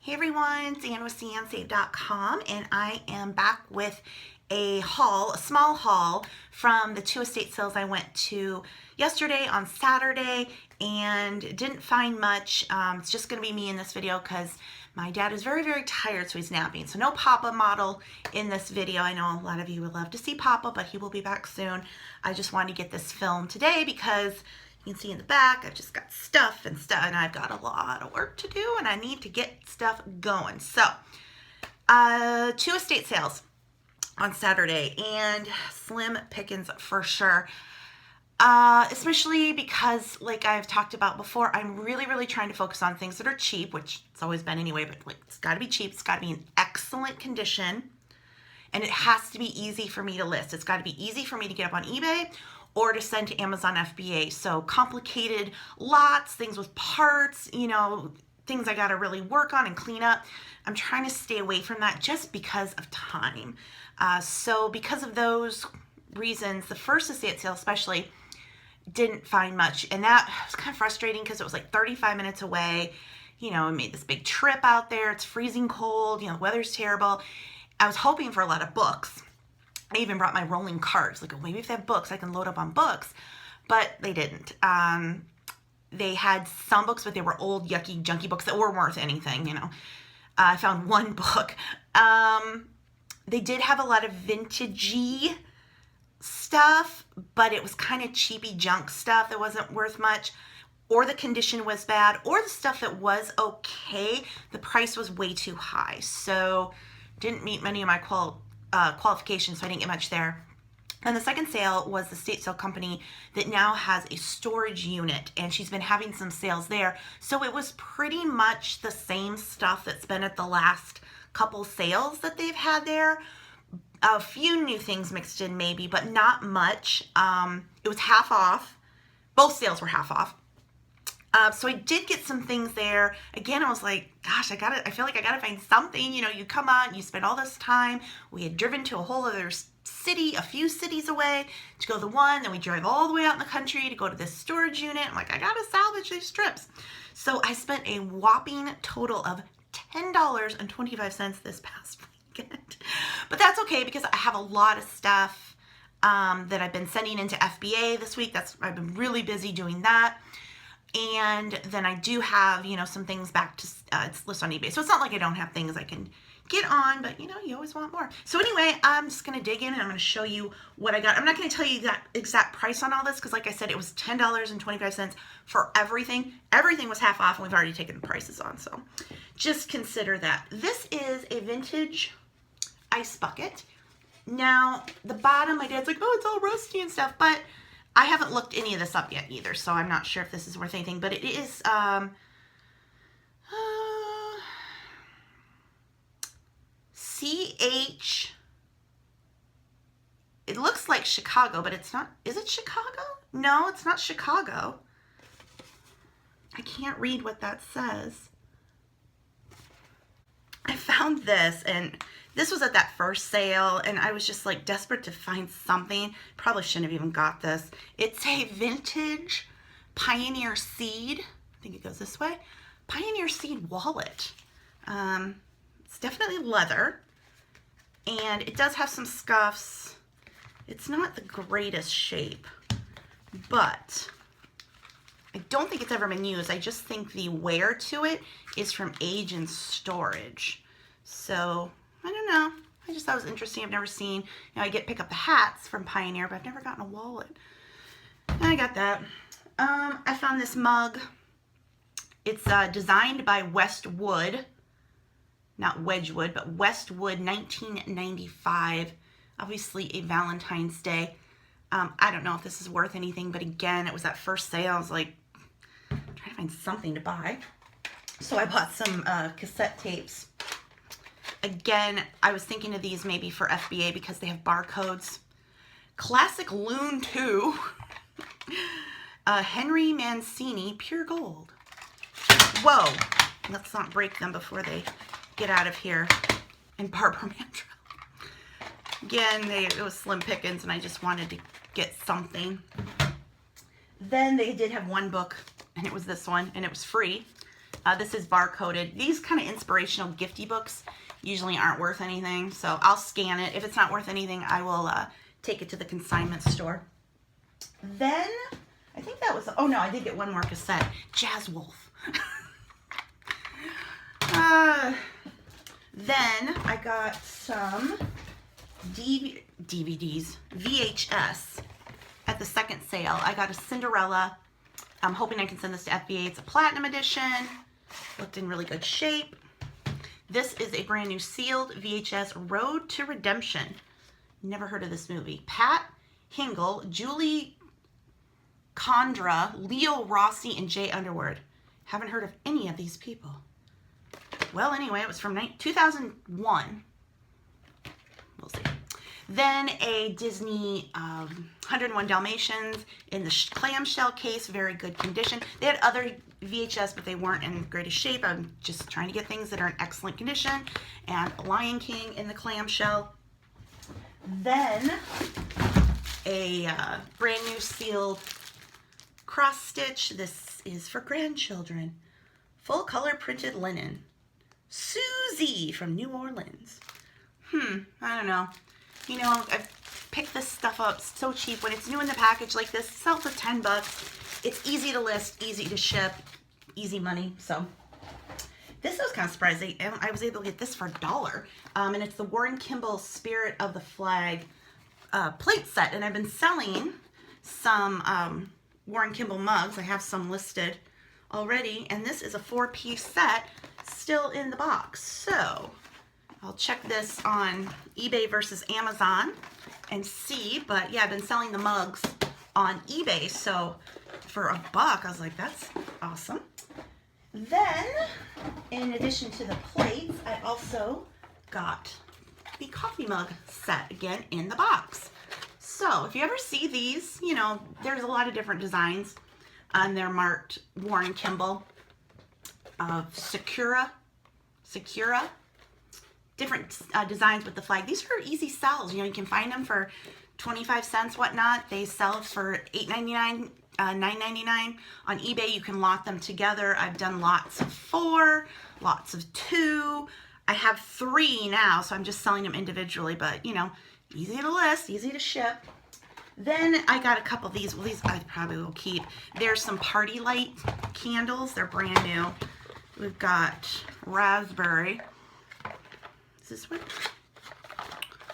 Hey everyone, it's Ann with CannSave.com, and I am back with a haul, a small haul from the 2 estate sales I went to yesterday on Saturday and didn't find much. It's just going to be me in this video because my dad is very, very tired, so he's napping. So no Papa model in this video. I know a lot of you would love to see Papa, but he will be back soon. I just wanted to get this filmed today because you can see in the back, I've just got stuff, and I've got a lot of work to do, and I need to get stuff going. So, 2 estate sales on Saturday, and slim pickings for sure. Especially because, like I've talked about before, I'm really, really trying to focus on things that are cheap, which it's always been anyway, but like it's got to be cheap, it's got to be in excellent condition, and it has to be easy for me to list. It's got to be easy for me to get up on eBay or to send to Amazon FBA. So complicated lots, things with parts, you know, things I got to really work on and clean up. I'm trying to stay away from that just because of time. So because of those reasons, the first estate sale especially didn't find much. And that was kind of frustrating because it was like 35 minutes away. You know, I made this big trip out there. It's freezing cold. You know, the weather's terrible. I was hoping for a lot of books. I even brought my rolling carts. Like, maybe if they have books, I can load up on books. But they didn't. They had some books, but they were old, yucky, junky books that weren't worth anything, you know. I found one book. They did have a lot of vintagey stuff, but it was kind of cheapy junk stuff that wasn't worth much. Or the condition was bad. Or the stuff that was okay, the price was way too high. So, didn't meet many of my qualifications, so I didn't get much there. And the second sale was the estate sale company that now has a storage unit, and she's been having some sales there. So it was pretty much the same stuff that's been at the last couple sales that they've had there. A few new things mixed in maybe, but not much. It was half off. Both sales were half off. So I did get some things there. Again, I was like, gosh, I feel like I gotta find something. You know, you come on, you spend all this time. We had driven to a whole other city, a few cities away to go to the one. Then we drive all the way out in the country to go to this storage unit. I'm like, I gotta salvage these trips. So I spent a whopping total of $10.25 this past weekend. But that's okay because I have a lot of stuff that I've been sending into FBA this week. I've been really busy doing that. And then I do have, you know, some things back to it's listed on eBay. So it's not like I don't have things I can get on, but, you know, you always want more. So anyway, I'm just going to dig in and I'm going to show you what I got. I'm not going to tell you that exact price on all this because, like I said, it was $10.25 for everything. Everything was half off, and we've already taken the prices on. So just consider that. This is a vintage ice bucket. Now, the bottom, my dad's like, oh, it's all rusty and stuff, but I haven't looked any of this up yet either, so I'm not sure if this is worth anything, but it is, CH, it looks like Chicago, but it's not. Is it Chicago? No, it's not Chicago. I can't read what that says. I found this, and this was at that first sale, and I was just like desperate to find something. Probably shouldn't have even got this. It's a vintage Pioneer Seed. I think it goes this way. Pioneer Seed wallet. It's definitely leather, and it does have some scuffs. It's not the greatest shape, but I don't think it's ever been used. I just think the wear to it is from age and storage. So, I don't know. I just thought it was interesting. I've never seen, you know, I pick up the hats from Pioneer, but I've never gotten a wallet. And I got that. I found this mug. It's designed by Westwood. Not Wedgwood, but Westwood 1995. Obviously a Valentine's Day. I don't know if this is worth anything, but again, it was that first sale. I was like, trying to find something to buy. So I bought some cassette tapes. Again, I was thinking of these maybe for FBA because they have barcodes. Classic Loon 2. Henry Mancini, pure gold. Whoa. Let's not break them before they get out of here. And Barbara Mandrell. Again, it was slim pickings, and I just wanted to get something. Then they did have one book, and it was this one, and it was free. This is barcoded. These kind of inspirational gifty books usually aren't worth anything, so I'll scan it. If it's not worth anything, I will take it to the consignment store. Then, I think that was, oh no, I did get one more cassette. Jazz Wolf. Then I got some DVDs, VHS at the second sale. I got a Cinderella. I'm hoping I can send this to FBA. It's a platinum edition. Looked in really good shape. This is a brand new sealed VHS, Road to Redemption. Never heard of this movie. Pat Hingle, Julie Condra, Leo Rossi, and Jay Underwood. Haven't heard of any of these people. Well, anyway, it was from 2001. We'll see. Then a Disney 101 Dalmatians in the clamshell case, very good condition. They had other VHS, but they weren't in greatest shape. I'm just trying to get things that are in excellent condition. And Lion King in the clamshell. Then a brand new sealed cross stitch. This is for grandchildren. Full color printed linen. Susie from New Orleans. I don't know. You know, I've picked this stuff up so cheap. When it's new in the package like this, sell for 10 bucks. It's easy to list, easy to ship, easy money. So this was kind of surprising. I was able to get this for $1. And it's the Warren Kimball Spirit of the Flag plate set. And I've been selling some Warren Kimball mugs. I have some listed already. And this is a 4-piece set still in the box. So I'll check this on eBay versus Amazon and see. But yeah, I've been selling the mugs on eBay. So for $1, I was like, that's awesome. Then, in addition to the plates, I also got the coffee mug set again in the box. So if you ever see these, you know, there's a lot of different designs. And they're marked Warren Kimball, Sakura, different designs with the flag. These are easy sells. You know, you can find them for 25 cents, whatnot. They sell for $8.99, $9.99. On eBay, you can lot them together. I've done lots of 4, lots of 2. I have 3 now, so I'm just selling them individually, but, you know, easy to list, easy to ship. Then I got a couple of these. Well, these I probably will keep. There's some party light candles. They're brand new. We've got raspberry. Is this what?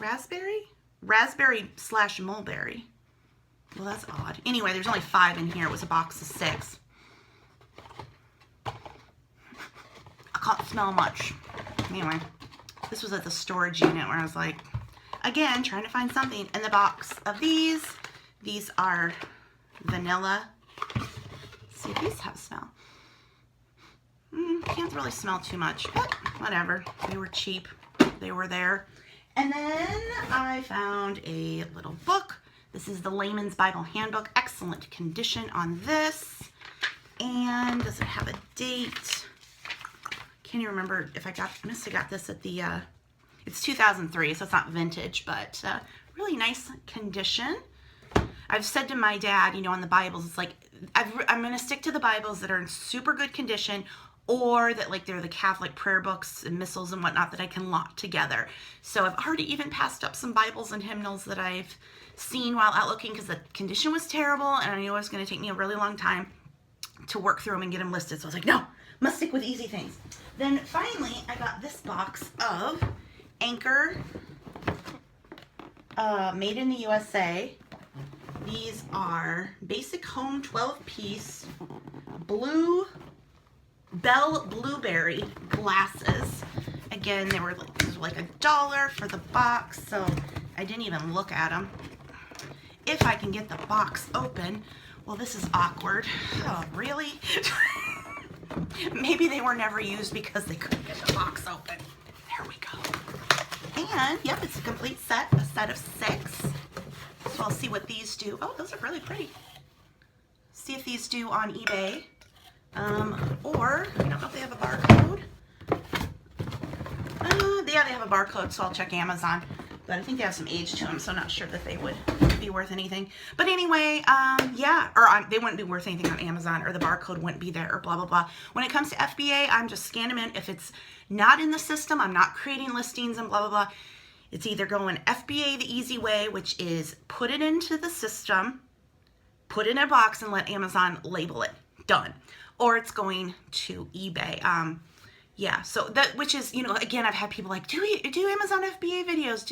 Raspberry? Raspberry/mulberry. Well, that's odd. Anyway, there's only 5 in here. It was a box of 6. I can't smell much. Anyway, this was at the storage unit where I was like, again, trying to find something in the box of these. These are vanilla. Let's see if these have smell. Can't really smell too much, but whatever. They were cheap. They were there. And then I found a little book. This is the Layman's Bible Handbook. Excellent condition on this. And does it have a date? Can't even remember if I must have got this at the, it's 2003, so it's not vintage, but really nice condition. I've said to my dad, you know, on the Bibles, it's like, I'm going to stick to the Bibles that are in super good condition, or that like they're the Catholic prayer books and missals and whatnot that I can lot together. So I've already even passed up some Bibles and hymnals that I've seen while out looking because the condition was terrible and I knew it was going to take me a really long time to work through them and get them listed. So I was like, no, must stick with easy things. Then finally, I got this box of Anchor Made in the USA. These are Basic Home 12-piece Blue Bell Blueberry glasses. Again, they were like $1 for the box, so I didn't even look at them. If I can get the box open, well, this is awkward. Oh, really? Maybe they were never used because they couldn't get the box open. There we go. And, yep, it's a complete set, a set of 6. So I'll see what these do. Oh, those are really pretty. See if these do on eBay. Or, I don't know if they have a barcode. Yeah, they have a barcode, so I'll check Amazon. but I think they have some age to them, so I'm not sure that they would be worth anything. But anyway, yeah, or they wouldn't be worth anything on Amazon, or the barcode wouldn't be there, or blah, blah, blah. When it comes to FBA, I'm just scanning them in. If it's not in the system, I'm not creating listings and blah, blah, blah. It's either going FBA the easy way, which is put it into the system, put it in a box, and let Amazon label it. Done. Or it's going to eBay. Yeah, so that, which is, you know, again, I've had people like, do Amazon FBA videos,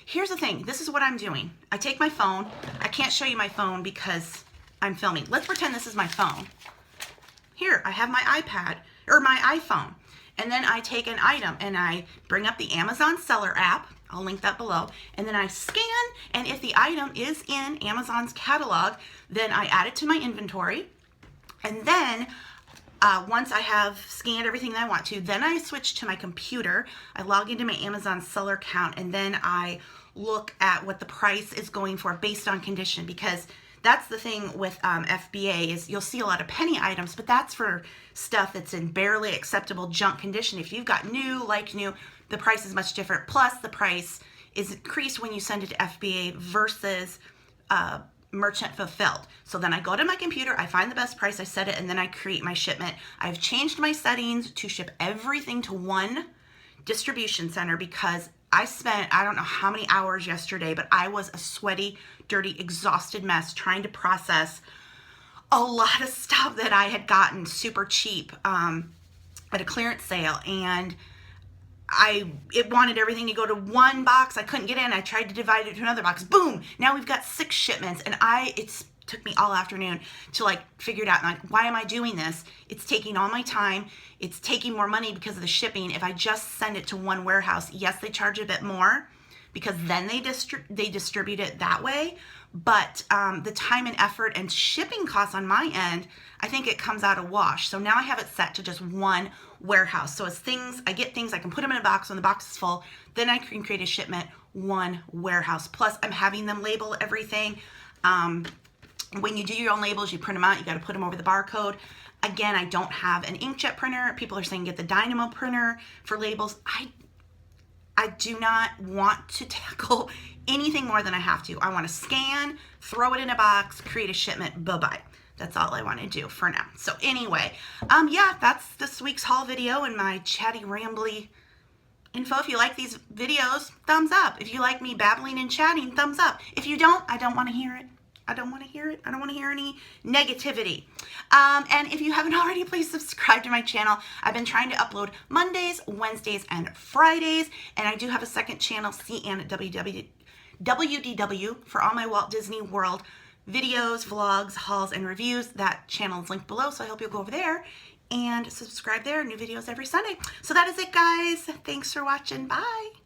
here's the thing, this is what I'm doing. I take my phone, I can't show you my phone because I'm filming. Let's pretend this is my phone. Here, I have my iPad, or my iPhone, and then I take an item, and I bring up the Amazon Seller app, I'll link that below, and then I scan, and if the item is in Amazon's catalog, then I add it to my inventory, and then once I have scanned everything that I want to, then I switch to my computer. I log into my Amazon seller account, and then I look at what the price is going for based on condition, because that's the thing with FBA is you'll see a lot of penny items, but that's for stuff that's in barely acceptable junk condition. If you've got new, like new, the price is much different. Plus, the price is increased when you send it to FBA versus merchant fulfilled. So then I go to my computer, I find the best price, I set it, and then I create my shipment. I've changed my settings to ship everything to one distribution center because I spent, I don't know how many hours yesterday, but I was a sweaty, dirty, exhausted mess trying to process a lot of stuff that I had gotten super cheap at a clearance sale, and it wanted everything to go to one box. I couldn't get in. I tried to divide it to another box. Boom! Now we've got 6 shipments, and it took me all afternoon to like figure it out. And like, why am I doing this? It's taking all my time. It's taking more money because of the shipping. If I just send it to one warehouse, yes, they charge a bit more because then they distribute it that way. But the time and effort and shipping costs on my end, I think it comes out a wash. So now I have it set to just one warehouse. So as I get things, I can put them in a box. When the box is full, then I can create a shipment, one warehouse. Plus, I'm having them label everything. When you do your own labels, you print them out. You got to put them over the barcode. Again, I don't have an inkjet printer. People are saying get the Dynamo printer for labels. I do not want to tackle anything more than I have to. I want to scan, throw it in a box, create a shipment, bye-bye. That's all I want to do for now. So anyway, yeah, that's this week's haul video and my chatty, rambly info. If you like these videos, thumbs up. If you like me babbling and chatting, thumbs up. If you don't, I don't want to hear it. I don't want to hear it. I don't want to hear any negativity. And if you haven't already, please subscribe to my channel. I've been trying to upload Mondays, Wednesdays, and Fridays. And I do have a second channel, WDW, for all my Walt Disney World videos, vlogs, hauls, and reviews. That channel is linked below, so I hope you'll go over there and subscribe there. New videos every Sunday. So that is it, guys. Thanks for watching. Bye.